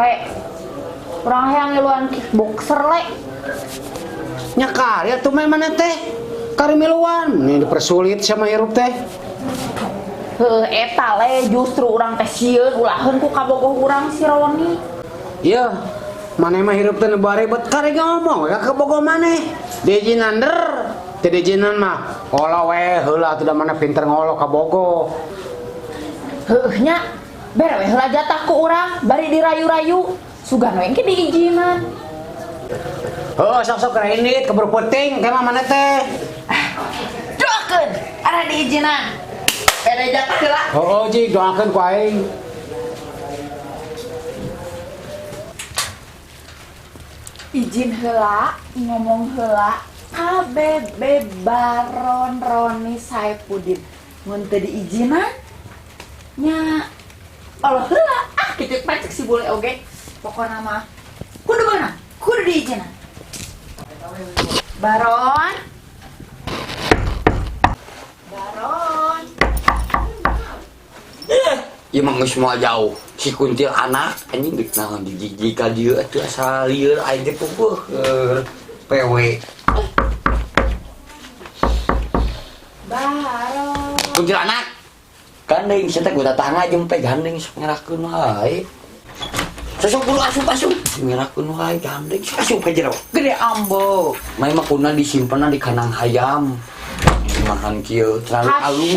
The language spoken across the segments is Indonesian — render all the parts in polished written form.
Le, orang yang ngiluan kickboxer le. Nya karya tuh main mana teh? Kari miluan, ini dipersulit sama hirup teh. Eta le justru orang teh sieun ulaheun ku kabogoh urang si Roni. Iya, mana mah hirup teh nebare bet kari ngomong, ya kabogoh maneh. Diijinan der, teu diijinan mah. Olah we heula teu da mana pinter ngolo kabogoh. Heuh nya, bere we heula jatah ku urang, bari dirayu-rayu. Sugano engke diijinan. Oh, sok-sok ini keburu puting, kayak mana teh? Doakeun, ada diijinan. Bere jatah heula. Oh, Ji, doakeun ku aing. Izin heula, ngomong heula. KBB Baron Roni Saifuddin. Mun teu diijinan nya Allah heula kitu pacek si bule oge. Pokona mah kudu beunang, kudu diijinan. Baron. Baron. Ya mah geus moal jauh. Si kuntil anak anjing geus naon dijiji ka dieu atuh asal lieur aing teh pupuh PW. Baron. Kuntil anak. Gandeng sia teh kuda tangga jempe gandeng sok ngerakeun wae. Sosok bulu asup-asup ngerakeun wae gandeng sok asup ka jero. Gede ambo. Main mah kuna disimpenna di kandang hayam. Makan kieu terlalu halus.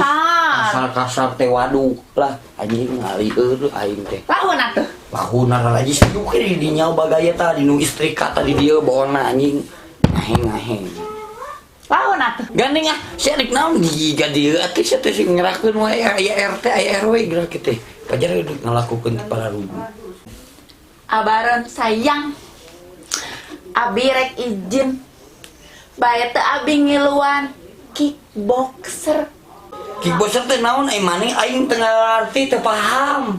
Asal kasar teh waduk lah anjing ngalieur aing teh. Lawan atuh. Lahuna lagi sejuk di dinya bagaya tadi nu istrika tadi dia bawa anjing ngaheng-ngaheng. Lawan atuh. Gandeng ah, sierik naon giga dieu atuh sia teh sing ngerakeun wae aya RT aya RW geura kitu. Kajar deuk ngalakukeun ti para rugu. Abaron sayang. Abi rek izin. Bae teu abi ngiluan kickboxer. Kickboxer teh naon ai maneh aing teu ngarti teu paham.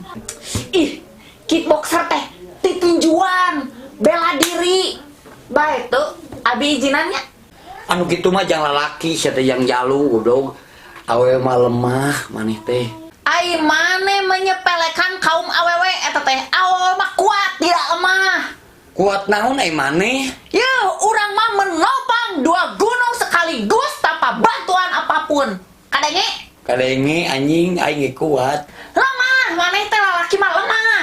Ih, kickboxer teh titinjuan, bela diri. Bae teu abi izinannya. Anu kitu mah jang lalaki sia teh yang jalu goblok. Awewe mah lemah maneh teh. Ai maneh menyepelekan kaum awewe eta teh. Awewe mah kuat, tidak lemah. Kuat naon ai maneh? Ya, urang mah menopang dua gunung sekaligus tanpa bantuan apapun. Kadenge? Kadenge anjing aing ge kuat. Lemah, maneh teh lalaki mah lemah.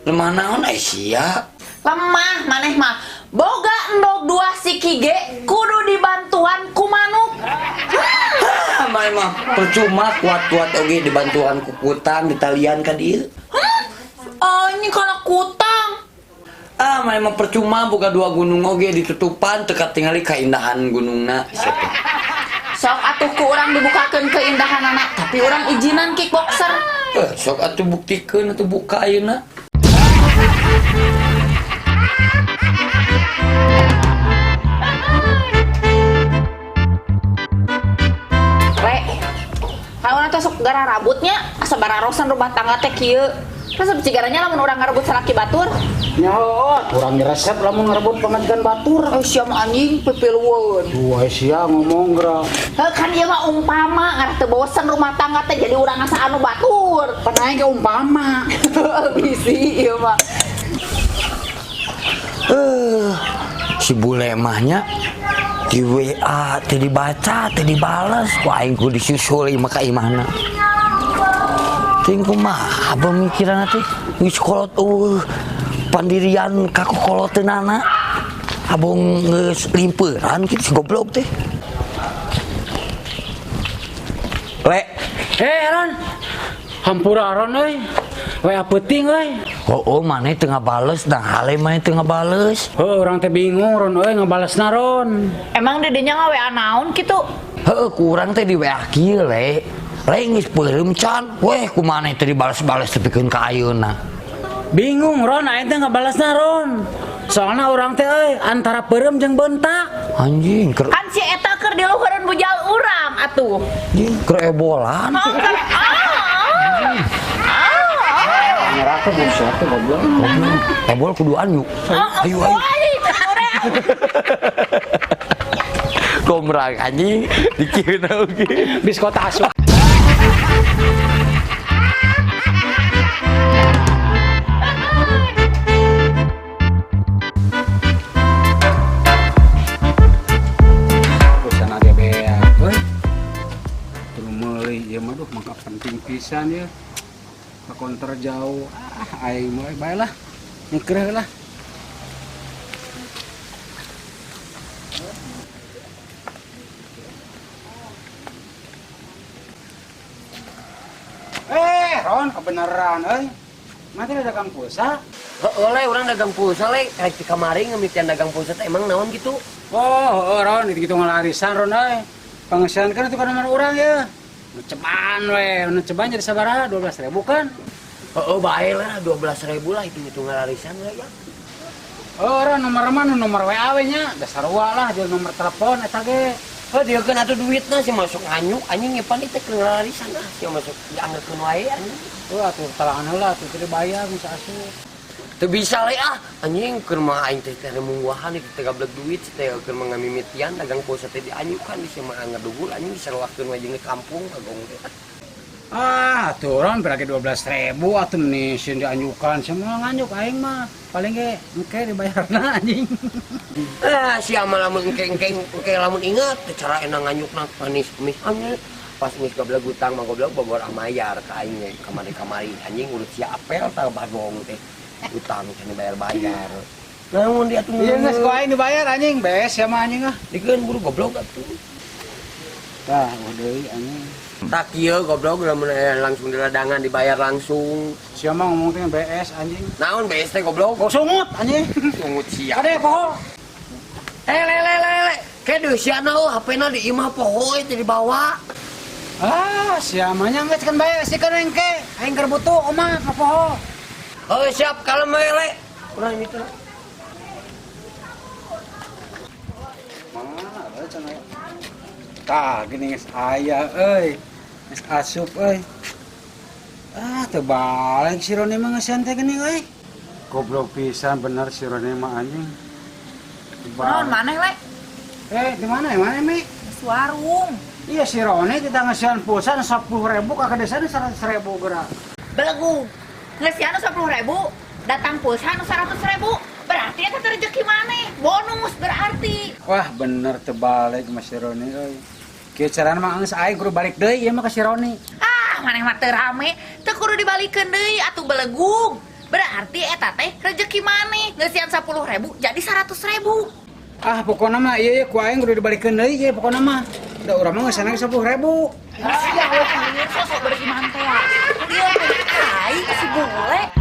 Lemah naon ai sia? Lemah maneh mah. Boga endog dua siki ge kudu dibantuan ku manuk. Maneh mah percuma kuat-kuat oge dibantuan ku kutang ditalian ka dieu. Ini kana kutang. Maneh mah percuma boga dua gunung oge ditutupan teu katingali kaindahan gunungna sia teh. Sok atuh ku urang dibukakeun keindahan anak, tapi urang izinan kickboxer. Sok atuh buktikeun atuh buka ayeuna. Kalau nanti sok gara rambutnya, asa bararosan rumah tangga teh kieu. Terus cigaranya lamun urang ngarebut salaki batur. Nyaho, kurang resep lamun ngarebut pamajikan batur. Sia mah anjing pipilueun. Wah, sia ngomong geura. Kan ieu mah umpama ngarep teu bosen rumah tangga teh jadi urang asa anu batur. Panae ge umpama. Bisi ieu mah. Si bule mahnya di WA teu dibaca teu dibales ku aing ku disusuli maka imahna. Ting kumaha pemikiranna teh geus kolot pandirian ka kokoloteunana. Abong geus limpeuran kitu si goblok teh. Le, Ron. Hampura Ron euy. WA peuting euy. oh maneh teu ngabales dah hale maneh teu ngabales. Urang teh bingung Ron euy ngabalesna Ron. Emang didinya ngawe naon kitu? Heuh kurang teh di WA kieu le. Geus peureum can. Weh kumaneh teh dibales-bales tepikeun ka ayeuna. Bingung Ron, aing teh ngabalesna Ron. Soalna urang teh euy antara peureum jeung beuntak. Anjing keur Kan si eta keur di luhureun bujal urang atuh. anjing keur ebolan. Ngerasa buset teh goblok. Ebol kudu anyu. Ayo. Gomrang anjing dikieuna oge. Bis kota asup. pisan ya. Konter jauh. Aing mulai baiklah. Nyekreh lah. Ron, kebenaran, mati ada dagang pulsa. Oleh orang dagang pulsa le, kayak di kamari ngemitian dagang pulsa teh emang naon gitu. Ron, itu gitu ngelarisan Ron, pengesian kan itu kan nomor orang ya. Ceban jadi sabaraha 12.000 kan? Bae lah 12.000 lah itu ngelarisan lah ya. Ron nomor mana nomor WA we nya, dasar wa lah jadi nomor telepon eta ge. Dia kan atuh duitna sih masuk anyuk, anjing ngepan teh ke ngelarisan ah, sih masuk dianggeutkeun wae anjing. Atuh talangan heula atuh teu dibayar bisa asup. Teu bisa le ah, anjing keur mah aing teh teh mungguahan ieu teh gablek duit teh keur mangamimitian dagang pulsa teh dianyukan di sia mah ngedugul anjing diseruakeun wae jeung di kampung kagong teh. Tuh Ron berarti 12.000 atuh nih sieun dianyukan semua nganyuk aing mah paling ge engke dibayarna anjing. Sia mah lamun engke lamun inget teh cara enang nganyukna manis anjing. Pas geus gablek utang mah goblok bobor amayar ka aing ge kamari-kamari anjing urut sia apel tah bagong teh. Utang can bayar-bayar. Namun dia tuh iya geus ku aing dibayar anjing bees ya mah anjing dikeun buru goblok atuh. Tah deui anjing. Tak kieu goblok lamun langsung diladangan dibayar langsung. Sia mah ngomong teh BS anjing. Naon BS teh goblok? Sungut anjing. Sungut sia. Ade poho. Le. Ke deui sia na HP-na di imah poho teh dibawa. Sia mah nya geus kan bae sikeun engke. Aing keur butuh omah ka poho. Siap kalem we le. Urang itu. Mana ada cenah. Tah gini geus aya euy. Geus asup euy. Teu balik si Roni mah ngeuseun teh geuning euy. Goblok pisan bener si Roni mah anjing. Non maneh le? Di mana Mi? Di warung. Iya si Roni kita ngeuseun pulsa 10.000 ka kadesana 100.000 geura. Belegu. Ngeuseun 10.000, datang pulsa 100.000. Berarti eta teh rezeki maneh. Bonus berarti. Wah bener teu balik Mas si Roni euy. Kieu carana mah geus aing kudu balik deui ieu mah ka si Roni. Maneh mah teu rame, teu kudu dibalikeun deui atuh belegug. Berarti eta teh rezeki maneh. Ngeuseun 10.000 jadi 100.000. Pokona mah ieu ku aing kudu dibalikeun deui ieu pokona mah. Da urang mah geus 10.000. Sia we sosok beriman teh. Ieu ai si bule.